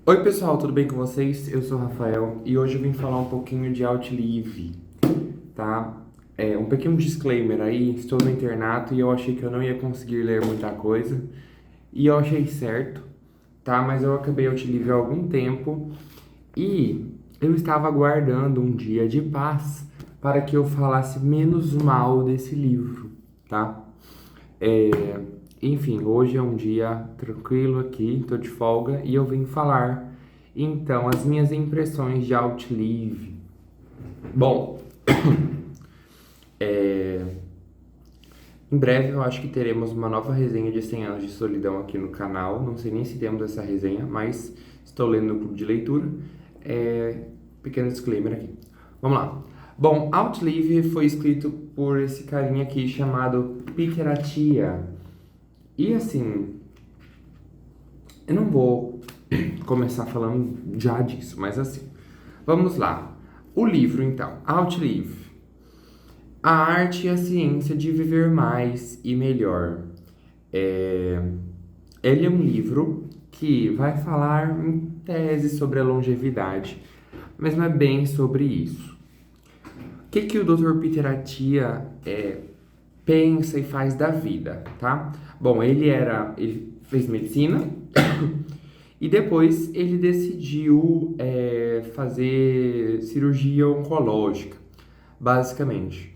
Oi pessoal, tudo bem com vocês? Eu sou o Rafael e hoje eu vim falar um pouquinho de Outlive, tá? Um pequeno disclaimer aí, estou no internato e eu achei que eu não ia conseguir ler muita coisa e eu achei certo, tá? Mas eu acabei Outlive há algum tempo e eu estava aguardando um dia de paz para que eu falasse menos mal desse livro, tá? É, Enfim, hoje é um dia tranquilo aqui, tô de folga e eu vim falar então as minhas impressões de Outlive. Bom, em breve eu acho que teremos uma nova resenha de 100 anos de solidão aqui no canal. Não sei nem se temos essa resenha, mas estou lendo no clube de leitura. Pequeno disclaimer aqui. Vamos lá. Bom, Outlive foi escrito por esse carinha aqui chamado Peter Attia. E assim, eu não vou começar falando já disso, mas assim, vamos lá. O livro, então, Outlive. A arte e a ciência de viver mais e melhor. É... Ele é um livro que vai falar em tese sobre a longevidade, mas não é bem sobre isso. O que o Dr. Peter Attia pensa e faz da vida, tá? Bom, ele fez medicina e depois ele decidiu fazer cirurgia oncológica, basicamente.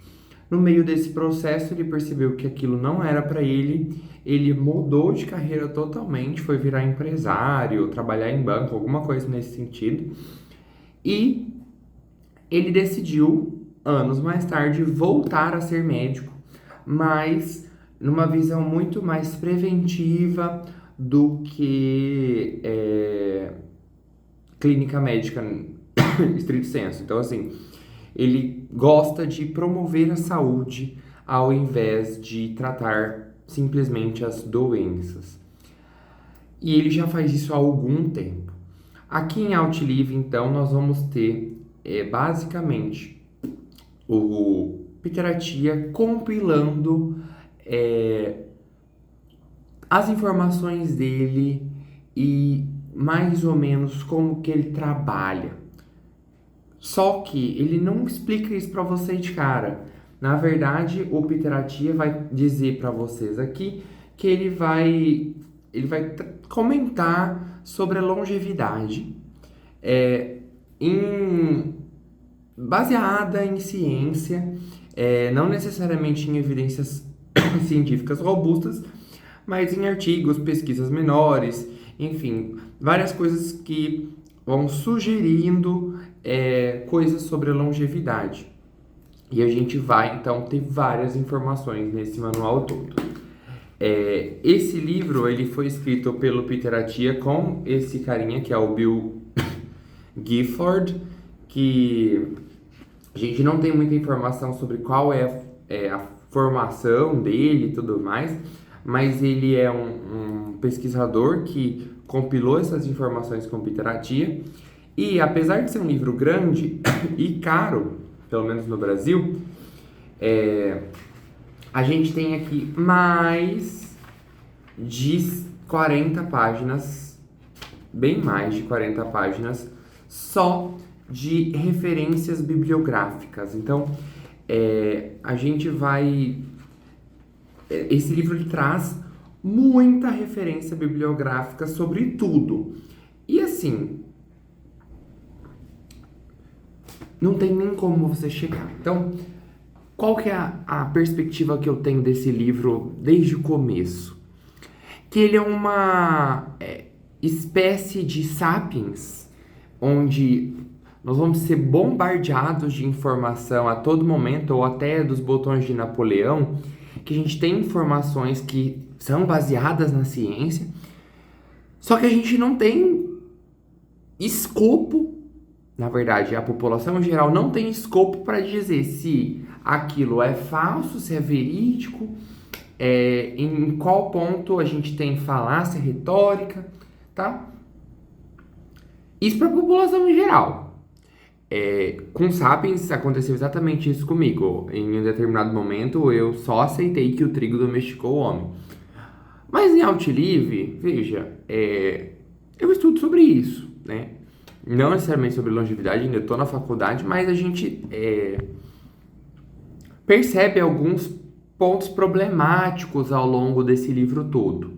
No meio desse processo, ele percebeu que aquilo não era para ele mudou de carreira totalmente, foi virar empresário, trabalhar em banco, alguma coisa nesse sentido. E ele decidiu, anos mais tarde, voltar a ser médico, mas numa visão muito mais preventiva do que clínica médica estrito senso. Então, assim, ele gosta de promover a saúde ao invés de tratar simplesmente as doenças. E ele já faz isso há algum tempo. Aqui em Outlive, então, nós vamos ter basicamente o Peter Attia compilando as informações dele e mais ou menos como que ele trabalha. Só que ele não explica isso para você de cara. Na verdade, o Peter Attia vai dizer para vocês aqui que ele vai comentar sobre a longevidade é, em, baseada em ciência, não necessariamente em evidências científicas robustas, mas em artigos, pesquisas menores, enfim, várias coisas que vão sugerindo coisas sobre a longevidade. E a gente vai então ter várias informações nesse manual todo. Esse livro ele foi escrito pelo Peter Attia com esse carinha que é o Bill Gifford, que a gente não tem muita informação sobre qual é a formação dele e tudo mais, mas ele é um pesquisador que compilou essas informações com Peter Attia. E apesar de ser um livro grande e caro, pelo menos no Brasil, a gente tem aqui mais de 40 páginas, bem mais de 40 páginas, só de referências bibliográficas. Então, a gente vai. Esse livro ele traz muita referência bibliográfica sobre tudo. E assim, não tem nem como você chegar. Então, qual que é a perspectiva que eu tenho desse livro desde o começo? Que ele é uma espécie de sapiens, onde nós vamos ser bombardeados de informação a todo momento, ou até dos botões de Napoleão, que a gente tem informações que são baseadas na ciência, só que a gente não tem escopo. Na verdade, a população em geral não tem escopo para dizer se aquilo é falso, se é verídico, em qual ponto a gente tem falácia retórica, tá? Isso para a população em geral. Com Sapiens aconteceu exatamente isso comigo. Em um determinado momento eu só aceitei que o trigo domesticou o homem. Mas em Outlive, veja, eu estudo sobre isso. não necessariamente sobre longevidade, ainda estou na faculdade, mas a gente percebe alguns pontos problemáticos ao longo desse livro todo.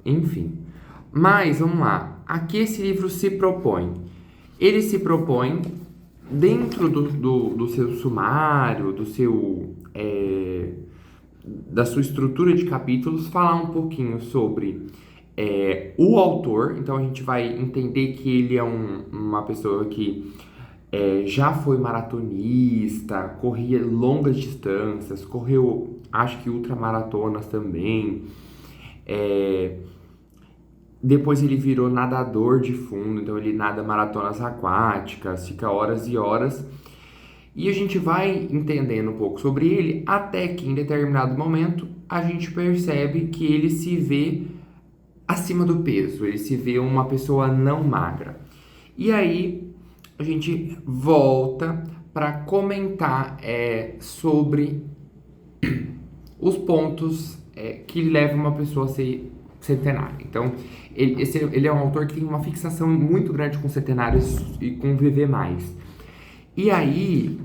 Enfim, mas vamos lá. Aqui esse livro se propõe. Ele se propõe, dentro do seu sumário, da sua estrutura de capítulos, falar um pouquinho sobre o autor. Então a gente vai entender que ele é uma pessoa que já foi maratonista, corria longas distâncias, correu, acho que ultramaratonas também. Depois ele virou nadador de fundo, então ele nada maratonas aquáticas, fica horas e horas. E a gente vai entendendo um pouco sobre ele, até que em determinado momento a gente percebe que ele se vê acima do peso, ele se vê uma pessoa não magra. E aí a gente volta para comentar sobre os pontos que levam uma pessoa a ser centenária. Então, ele é um autor que tem uma fixação muito grande com centenários e com viver mais. E aí,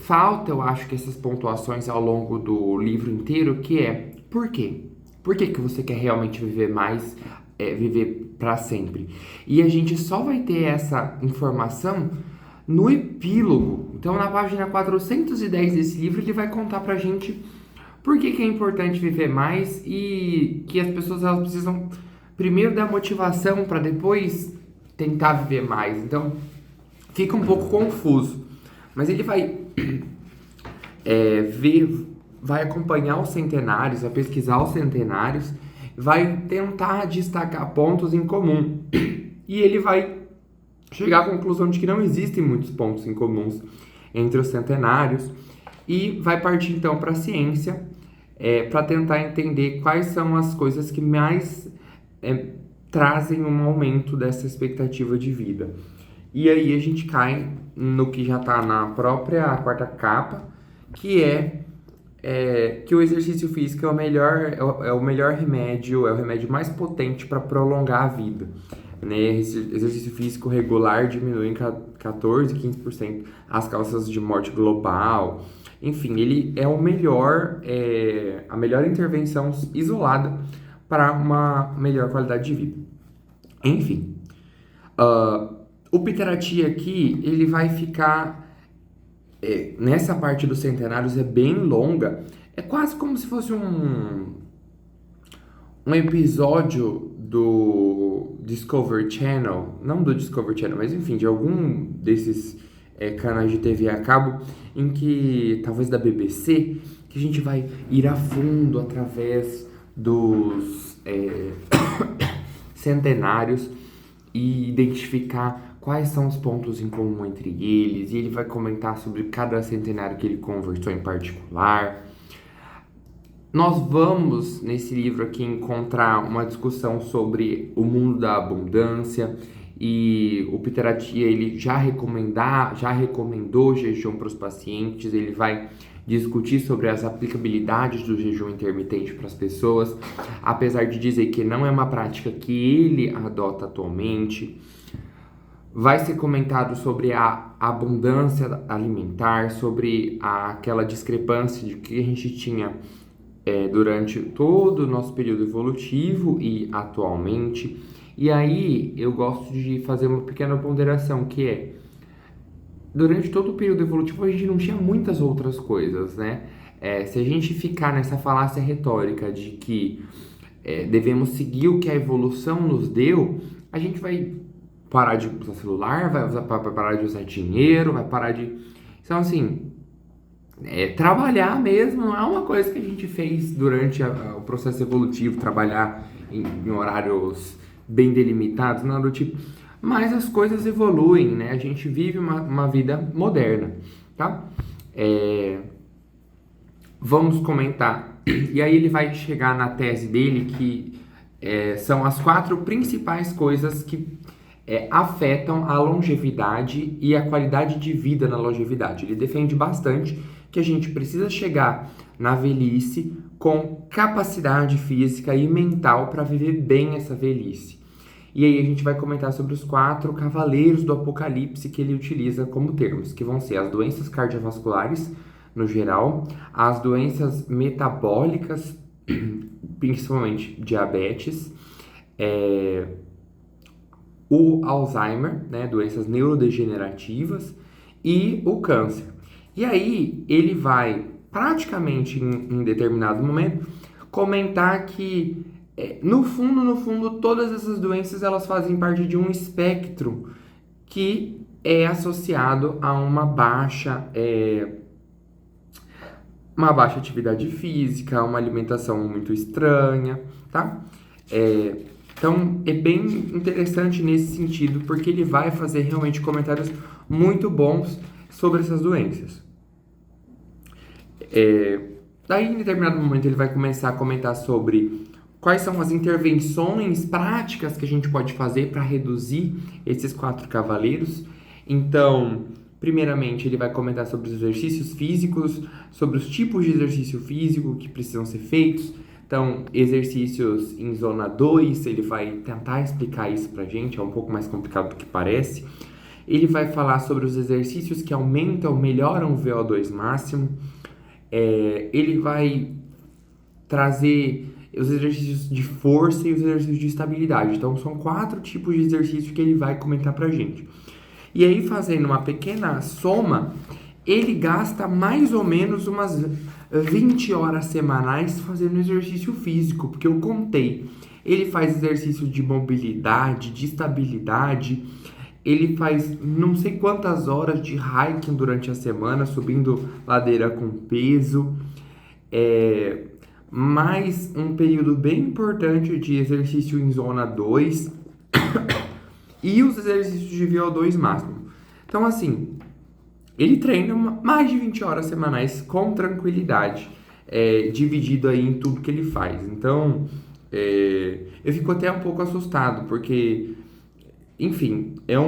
falta, eu acho, que essas pontuações ao longo do livro inteiro, que é, por quê? Por que você quer realmente viver mais, viver para sempre? E a gente só vai ter essa informação no epílogo. Então, na página 410 desse livro, ele vai contar pra gente por que é importante viver mais e que as pessoas elas precisam primeiro dar motivação para depois tentar viver mais. Então, fica um pouco confuso. Mas ele vai vai acompanhar os centenários, vai pesquisar os centenários, vai tentar destacar pontos em comum. E ele vai chegar à conclusão de que não existem muitos pontos em comuns entre os centenários e vai partir então para a ciência para tentar entender quais são as coisas que mais trazem um aumento dessa expectativa de vida. E aí a gente cai no que já está na própria quarta capa, que que o exercício físico é o melhor remédio, é o remédio mais potente para prolongar a vida. Né? Exercício físico regular diminui em 14, 15% as causas de morte global. Enfim, ele é a melhor intervenção isolada para uma melhor qualidade de vida. Enfim, o Piterati aqui, ele vai ficar, nessa parte dos centenários é bem longa, é quase como se fosse um episódio do Discovery Channel, não do Discovery Channel, mas enfim, de algum desses canais de TV a cabo, em que, talvez da BBC, que a gente vai ir a fundo através dos centenários e identificar quais são os pontos em comum entre eles, e ele vai comentar sobre cada centenário que ele conversou em particular. Nós vamos, nesse livro aqui, encontrar uma discussão sobre o mundo da abundância, e o Piterati, ele já recomendou jejum para os pacientes, ele vai discutir sobre as aplicabilidades do jejum intermitente para as pessoas, apesar de dizer que não é uma prática que ele adota atualmente. Vai ser comentado sobre a abundância alimentar, sobre aquela discrepância de que a gente tinha durante todo o nosso período evolutivo e atualmente. E aí eu gosto de fazer uma pequena ponderação, que durante todo o período evolutivo a gente não tinha muitas outras coisas, né? Se a gente ficar nessa falácia retórica de que devemos seguir o que a evolução nos deu, a gente vai parar de usar celular, vai parar de usar dinheiro, vai parar de... Então, assim, trabalhar mesmo não é uma coisa que a gente fez durante o processo evolutivo, trabalhar em horários bem delimitados, nada do tipo. Mas as coisas evoluem, né? A gente vive uma vida moderna, tá? Vamos comentar. E aí ele vai chegar na tese dele que são as 4 principais coisas que afetam a longevidade e a qualidade de vida na longevidade. Ele defende bastante que a gente precisa chegar na velhice com capacidade física e mental para viver bem essa velhice. E aí a gente vai comentar sobre os 4 cavaleiros do apocalipse que ele utiliza como termos, que vão ser as doenças cardiovasculares, no geral, as doenças metabólicas, principalmente diabetes, o Alzheimer, né, doenças neurodegenerativas e o câncer. E aí ele vai, praticamente em determinado momento, comentar que no fundo, todas essas doenças elas fazem parte de um espectro que é associado a uma baixa atividade física, uma alimentação muito estranha, tá? Então, é bem interessante nesse sentido, porque ele vai fazer realmente comentários muito bons sobre essas doenças. Daí, em determinado momento, ele vai começar a comentar sobre quais são as intervenções práticas que a gente pode fazer para reduzir esses 4 cavaleiros. Então, primeiramente, ele vai comentar sobre os exercícios físicos, sobre os tipos de exercício físico que precisam ser feitos. Então, exercícios em zona 2, ele vai tentar explicar isso pra gente, é um pouco mais complicado do que parece. Ele vai falar sobre os exercícios que aumentam, melhoram o VO2 máximo. Ele vai trazer os exercícios de força e os exercícios de estabilidade. Então, são 4 tipos de exercício que ele vai comentar pra gente. E aí, fazendo uma pequena soma, ele gasta mais ou menos umas 20 horas semanais fazendo exercício físico, porque eu contei. Ele faz exercício de mobilidade, de estabilidade, ele faz não sei quantas horas de hiking durante a semana, subindo ladeira com peso, mais um período bem importante de exercício em zona 2 e os exercícios de VO2 máximo. Então, assim, ele treina mais de 20 horas semanais com tranquilidade, dividido aí em tudo que ele faz. Então, eu fico até um pouco assustado, porque, enfim, é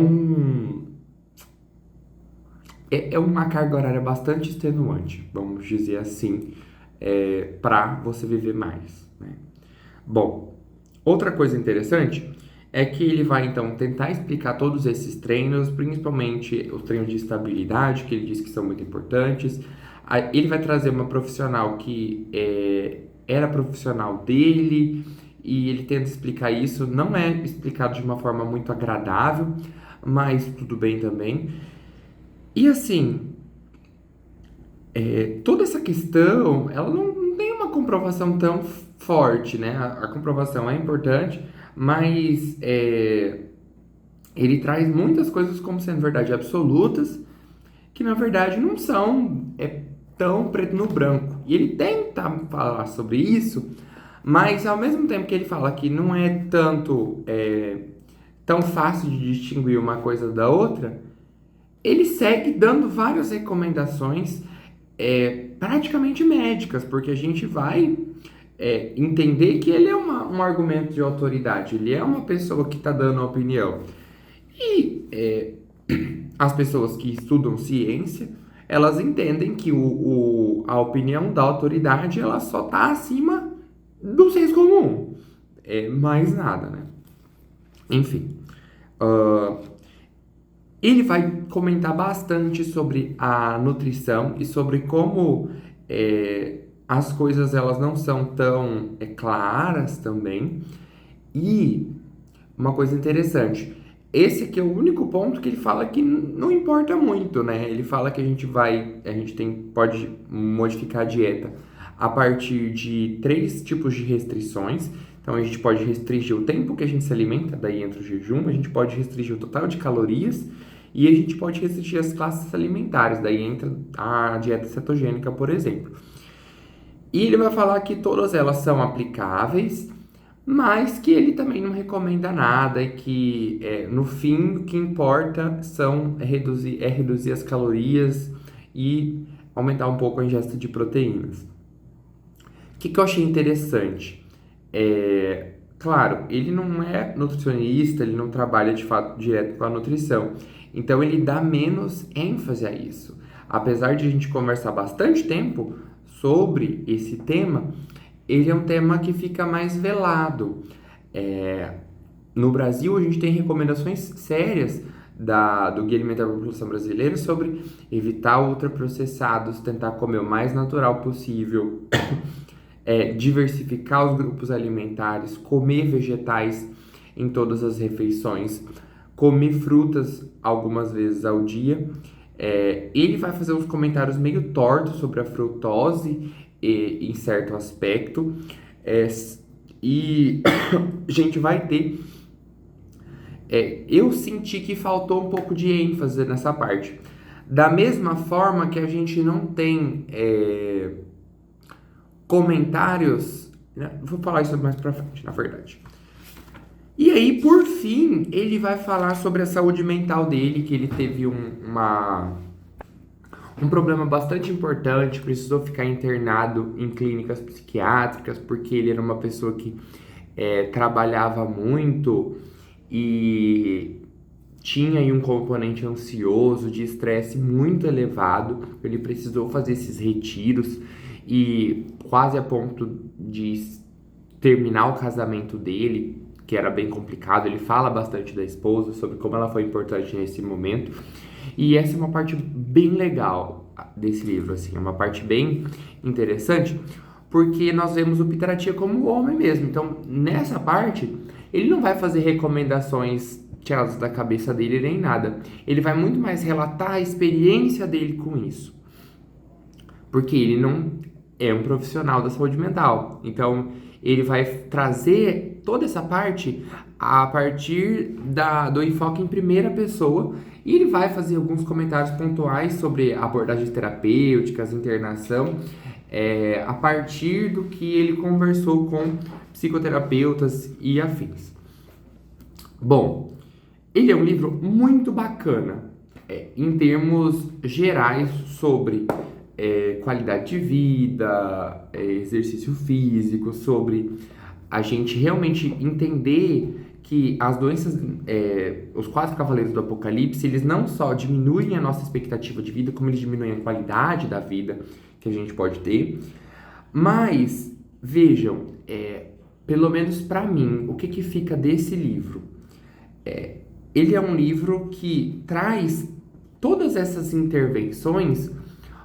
uma carga horária bastante extenuante, vamos dizer assim, para você viver mais, né? Bom, outra coisa interessante é que ele vai, então, tentar explicar todos esses treinos, principalmente os treinos de estabilidade, que ele diz que são muito importantes. Ele vai trazer uma profissional que era profissional dele, e ele tenta explicar isso. Não é explicado de uma forma muito agradável, mas tudo bem também. E, assim, toda essa questão, ela não tem uma comprovação tão forte, né? A comprovação é importante, mas ele traz muitas coisas como sendo verdade absolutas, que na verdade não são tão preto no branco. E ele tenta falar sobre isso, mas ao mesmo tempo que ele fala que não é tão fácil de distinguir uma coisa da outra, ele segue dando várias recomendações praticamente médicas, porque a gente vai entender que ele é um argumento de autoridade, ele é uma pessoa que está dando a opinião. E as pessoas que estudam ciência, elas entendem que a opinião da autoridade ela só está acima do senso comum. Mais nada, né? Enfim. Ele vai comentar bastante sobre a nutrição e sobre como as coisas elas não são tão claras também. E uma coisa interessante, esse aqui é o único ponto que ele fala que não importa muito, né? Ele fala que a gente pode modificar a dieta a partir de 3 tipos de restrições. Então, a gente pode restringir o tempo que a gente se alimenta, daí entra o jejum, a gente pode restringir o total de calorias e a gente pode restringir as classes alimentares, daí entra a dieta cetogênica, por exemplo. E ele vai falar que todas elas são aplicáveis, mas que ele também não recomenda nada e que, no fim, o que importa é reduzir as calorias e aumentar um pouco a ingesta de proteínas. O que eu achei interessante? Claro, ele não é nutricionista, ele não trabalha de fato direto com a nutrição, então ele dá menos ênfase a isso. Apesar de a gente conversar bastante tempo sobre esse tema, ele é um tema que fica mais velado. no Brasil, a gente tem recomendações sérias do Guia Alimentar da População Brasileira sobre evitar ultraprocessados, tentar comer o mais natural possível, diversificar os grupos alimentares, comer vegetais em todas as refeições, comer frutas algumas vezes ao dia. Ele vai fazer uns comentários meio tortos sobre a frutose em certo aspecto. E a gente vai ter. Eu senti que faltou um pouco de ênfase nessa parte. Da mesma forma que a gente não tem comentários, né? Vou falar isso mais pra frente, na verdade. E aí, por fim, ele vai falar sobre a saúde mental dele, que ele teve um problema bastante importante, precisou ficar internado em clínicas psiquiátricas, porque ele era uma pessoa que trabalhava muito e tinha aí um componente ansioso, de estresse muito elevado. Ele precisou fazer esses retiros e quase a ponto de terminar o casamento dele, que era bem complicado. Ele fala bastante da esposa, sobre como ela foi importante nesse momento. E essa é uma parte bem legal desse livro, assim, é uma parte bem interessante, porque nós vemos o Pitarattia como homem mesmo. Então, nessa parte, ele não vai fazer recomendações tiradas da cabeça dele nem nada. Ele vai muito mais relatar a experiência dele com isso. Porque ele não é um profissional da saúde mental. Então, ele vai trazer toda essa parte a partir do enfoque em primeira pessoa, e ele vai fazer alguns comentários pontuais sobre abordagens terapêuticas, internação, a partir do que ele conversou com psicoterapeutas e afins. Bom, ele é um livro muito bacana em termos gerais sobre qualidade de vida, exercício físico, sobre a gente realmente entender que as doenças, os 4 cavaleiros do Apocalipse, eles não só diminuem a nossa expectativa de vida, como eles diminuem a qualidade da vida que a gente pode ter. Mas, vejam, pelo menos para mim, o que fica desse livro? Ele é um livro que traz todas essas intervenções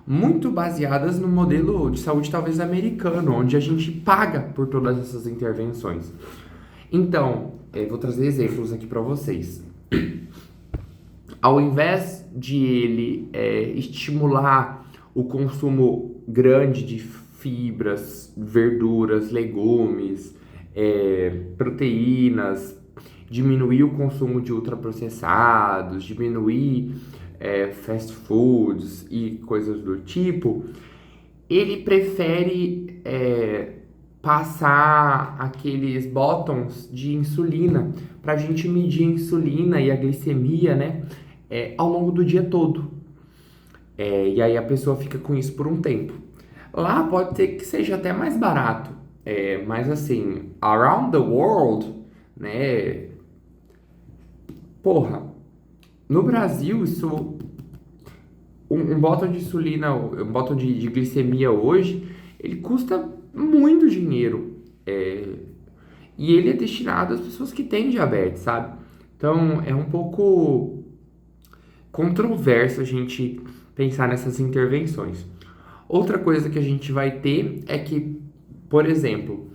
muito baseadas no modelo de saúde talvez americano, onde a gente paga por todas essas intervenções. Então, vou trazer exemplos aqui para vocês. Ao invés de ele estimular o consumo grande de fibras, verduras, legumes, proteínas, diminuir o consumo de ultraprocessados, diminuir fast foods e coisas do tipo, ele prefere passar aqueles botões de insulina para a gente medir a insulina e a glicemia, né, ao longo do dia todo. E aí a pessoa fica com isso por um tempo. Lá pode ser que seja até mais barato, mas assim, around the world, né, porra, no Brasil, isso, um botão de insulina, um botão de glicemia hoje, ele custa muito dinheiro. E ele é destinado às pessoas que têm diabetes, sabe? Então, é um pouco controverso a gente pensar nessas intervenções. Outra coisa que a gente vai ter é que, por exemplo,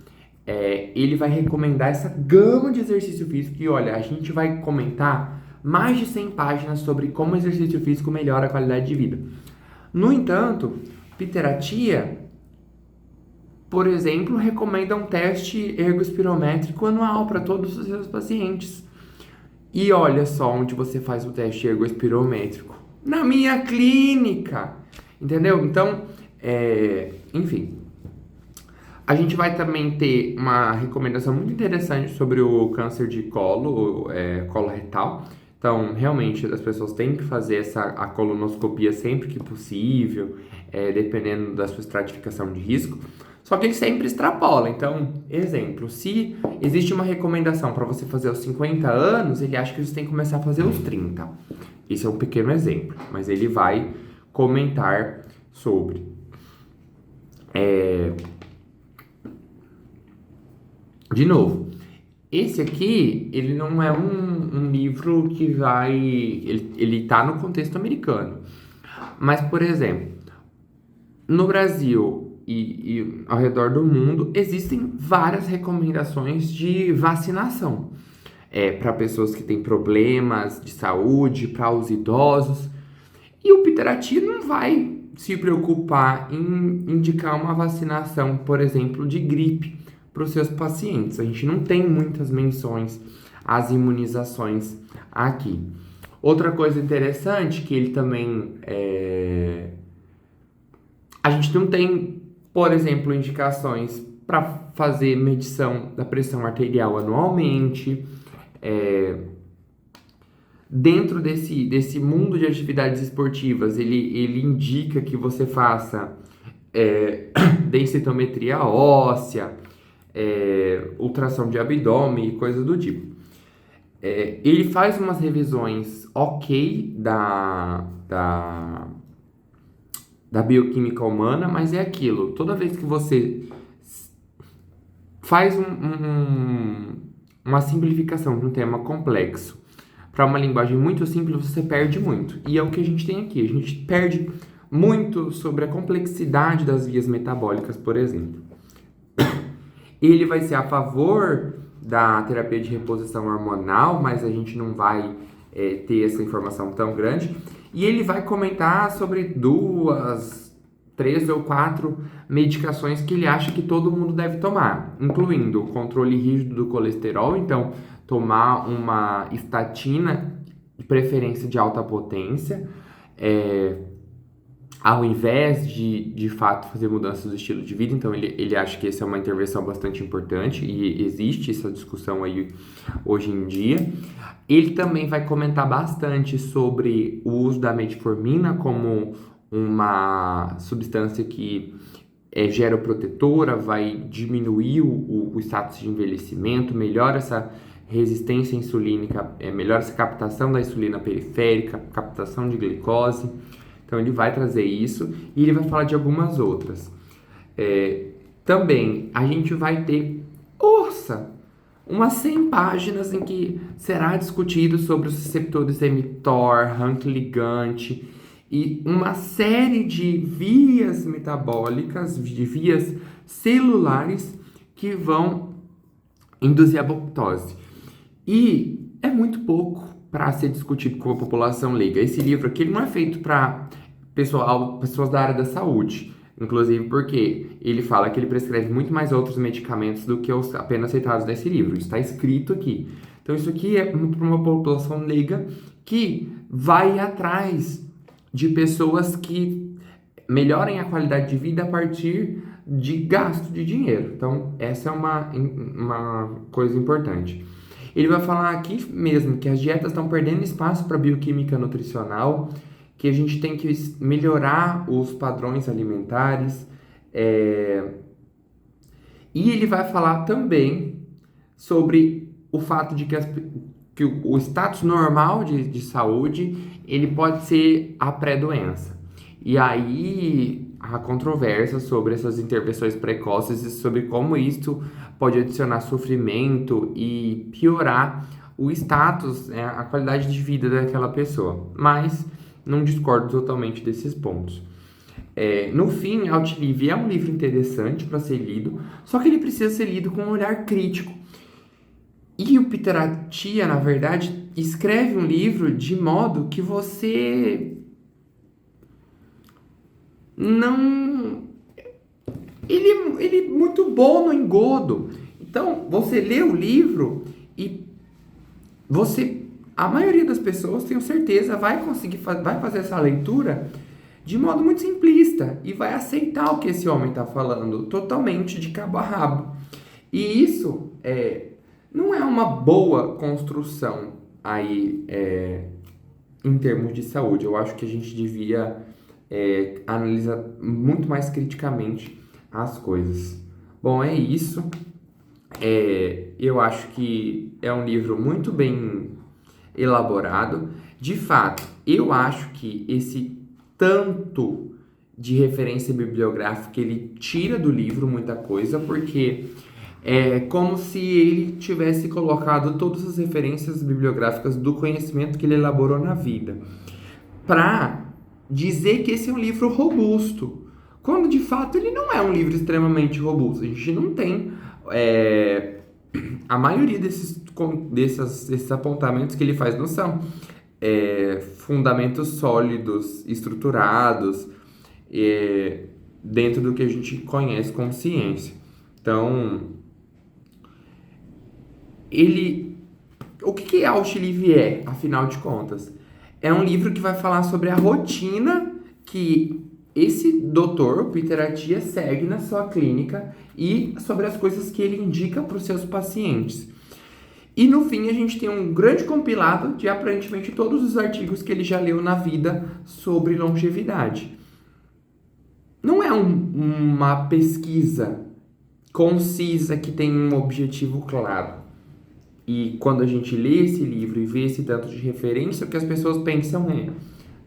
ele vai recomendar essa gama de exercício físico e, olha, a gente vai comentar mais de 100 páginas sobre como o exercício físico melhora a qualidade de vida. No entanto, Pitarattia, por exemplo, recomenda um teste ergospirométrico anual para todos os seus pacientes. E olha só onde você faz o teste ergospirométrico. Na minha clínica! Entendeu? Então, enfim. A gente vai também ter uma recomendação muito interessante sobre o câncer de colo, colo retal. Então, realmente, as pessoas têm que fazer a colonoscopia sempre que possível, dependendo da sua estratificação de risco. Só que ele sempre extrapola. Então, exemplo, se existe uma recomendação para você fazer aos 50 anos, ele acha que você tem que começar a fazer aos 30. Esse é um pequeno exemplo, mas ele vai comentar sobre. De novo, Esse aqui, ele não é um livro que vai... Ele tá no contexto americano. Mas, por exemplo, no Brasil e ao redor do mundo, existem várias recomendações de vacinação. Para pessoas que têm problemas de saúde, para os idosos. E o Piterati não vai se preocupar em indicar uma vacinação, por exemplo, de gripe para os seus pacientes. A gente não tem muitas menções às imunizações aqui. Outra coisa interessante que ele também a gente não tem, por exemplo, indicações para fazer medição da pressão arterial anualmente. Dentro desse mundo de atividades esportivas, ele indica que você faça densitometria óssea, ultrassom de abdômen e coisas do tipo. Ele faz umas revisões ok da bioquímica humana, mas é aquilo. Toda vez que você faz uma simplificação de um tema complexo para uma linguagem muito simples, você perde muito. E é o que a gente tem aqui. A gente perde muito sobre a complexidade das vias metabólicas, por exemplo. Ele vai ser a favor da terapia de reposição hormonal, mas a gente não vai ter essa informação tão grande. E ele vai comentar sobre 2, 3 ou 4 medicações que ele acha que todo mundo deve tomar, incluindo o controle rígido do colesterol, então tomar uma estatina, de preferência de alta potência, ao invés de fato fazer mudanças do estilo de vida. Então ele acha que essa é uma intervenção bastante importante e existe essa discussão aí hoje em dia. Ele também vai comentar bastante sobre o uso da metformina como uma substância que geroprotetora, vai diminuir o status de envelhecimento, melhora essa resistência insulínica, melhora essa captação da insulina periférica, captação de glicose. Então ele vai trazer isso e ele vai falar de algumas outras. Também a gente vai ter, umas 100 páginas em que será discutido sobre os receptores mTOR, RANK ligante e uma série de vias metabólicas, de vias celulares que vão induzir a apoptose. E é muito pouco para ser discutido com a população leiga. Esse livro aqui não é feito para pessoas da área da saúde, inclusive porque ele fala que ele prescreve muito mais outros medicamentos do que os apenas citados nesse livro. Isso está escrito aqui. Então isso aqui é para uma população leiga que vai atrás de pessoas que melhorem a qualidade de vida a partir de gasto de dinheiro. Então essa é uma coisa importante. Ele vai falar aqui mesmo que as dietas estão perdendo espaço para bioquímica nutricional, que a gente tem que melhorar os padrões alimentares. E ele vai falar também sobre o fato de que o status normal de saúde, ele pode ser a pré-doença. E aí há controvérsia sobre essas intervenções precoces e sobre como isso pode adicionar sofrimento e piorar o status, a qualidade de vida daquela pessoa. Mas não discordo totalmente desses pontos. No fim, Outlive é um livro interessante para ser lido, só que ele precisa ser lido com um olhar crítico. E o Peter Attia, na verdade, escreve um livro de modo que você não... Ele é muito bom no engodo. Então, você lê o livro e a maioria das pessoas, tenho certeza, vai fazer essa leitura de modo muito simplista e vai aceitar o que esse homem está falando totalmente de cabo a rabo. E isso não é uma boa construção aí em termos de saúde. Eu acho que a gente devia analisar muito mais criticamente as coisas. Bom, é isso. Eu acho que é um livro muito bem elaborado. De fato, eu acho que esse tanto de referência bibliográfica, ele tira do livro muita coisa, porque É como se ele tivesse colocado todas as referências bibliográficas do conhecimento que ele elaborou na vida, para dizer que esse é um livro robusto, quando de fato ele não é um livro extremamente robusto. A gente não tem a maioria desses apontamentos que ele faz não são fundamentos sólidos, estruturados, dentro do que a gente conhece como ciência. Então, o que Alt Livre é, afinal de contas? É um livro que vai falar sobre a rotina que esse doutor, o Peter Attia, segue na sua clínica e sobre as coisas que ele indica para os seus pacientes. E no fim a gente tem um grande compilado de aparentemente todos os artigos que ele já leu na vida sobre longevidade. Não é uma pesquisa concisa que tem um objetivo claro. E quando a gente lê esse livro e vê esse tanto de referência, o que as pessoas pensam é: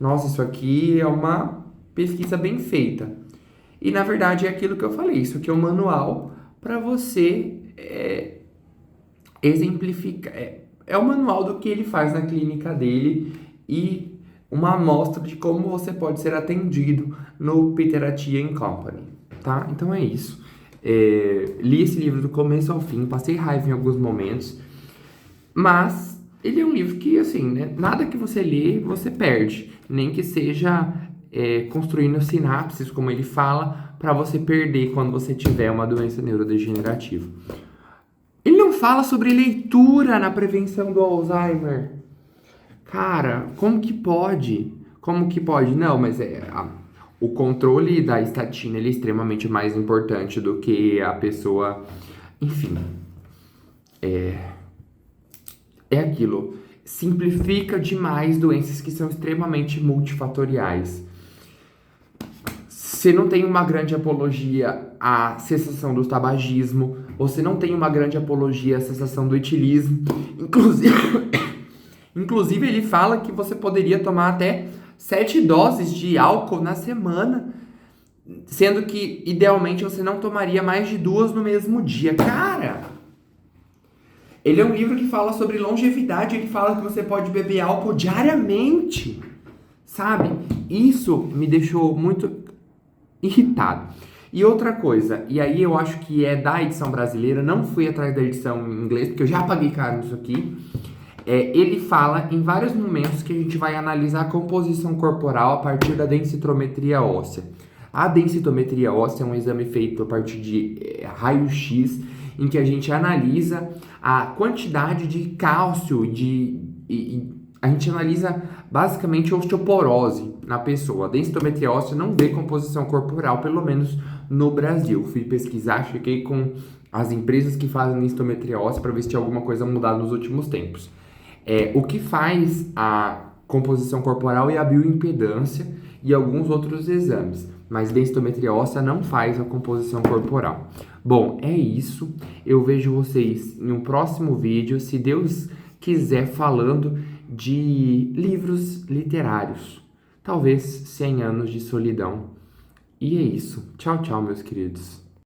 nossa, isso aqui é uma pesquisa bem feita. E na verdade é aquilo que eu falei, isso aqui é um manual para você exemplificar. É o manual do que ele faz na clínica dele e uma amostra de como você pode ser atendido no Peter Attia Company, tá? Então é isso. Li esse livro do começo ao fim, passei raiva em alguns momentos, mas ele é um livro que, assim, né, nada que você lê, você perde. Nem que seja construindo sinapses, como ele fala, para você perder quando você tiver uma doença neurodegenerativa. Ele não fala sobre leitura na prevenção do Alzheimer. Cara, como que pode? Como que pode? Não, mas o controle da estatina ele é extremamente mais importante do que a pessoa... Enfim, é aquilo. Simplifica demais doenças que são extremamente multifatoriais. Você não tem uma grande apologia à cessação do tabagismo, você não tem uma grande apologia à cessação do etilismo. Inclusive ele fala que você poderia tomar até 7 doses de álcool na semana, sendo que idealmente você não tomaria mais de 2 no mesmo dia. Cara, ele é um livro que fala sobre longevidade, ele fala que você pode beber álcool diariamente, sabe? Isso me deixou muito irritado. E outra coisa, e aí eu acho que é da edição brasileira, não fui atrás da edição em inglês, porque eu já paguei caro nisso aqui. Ele fala em vários momentos que a gente vai analisar a composição corporal a partir da densitometria óssea. A densitometria óssea é um exame feito a partir de raio-x, em que a gente analisa a quantidade de cálcio, a gente analisa basicamente a osteoporose na pessoa. A densitometria óssea não vê composição corporal, pelo menos no Brasil. Fui pesquisar, chequei com as empresas que fazem densitometria óssea para ver se tinha alguma coisa mudada nos últimos tempos. O que faz a composição corporal é a bioimpedância e alguns outros exames, mas densitometria óssea não faz a composição corporal. Bom, é isso. Eu vejo vocês em um próximo vídeo, se Deus quiser, falando de livros literários. Talvez 100 anos de solidão. E é isso. Tchau, tchau, meus queridos.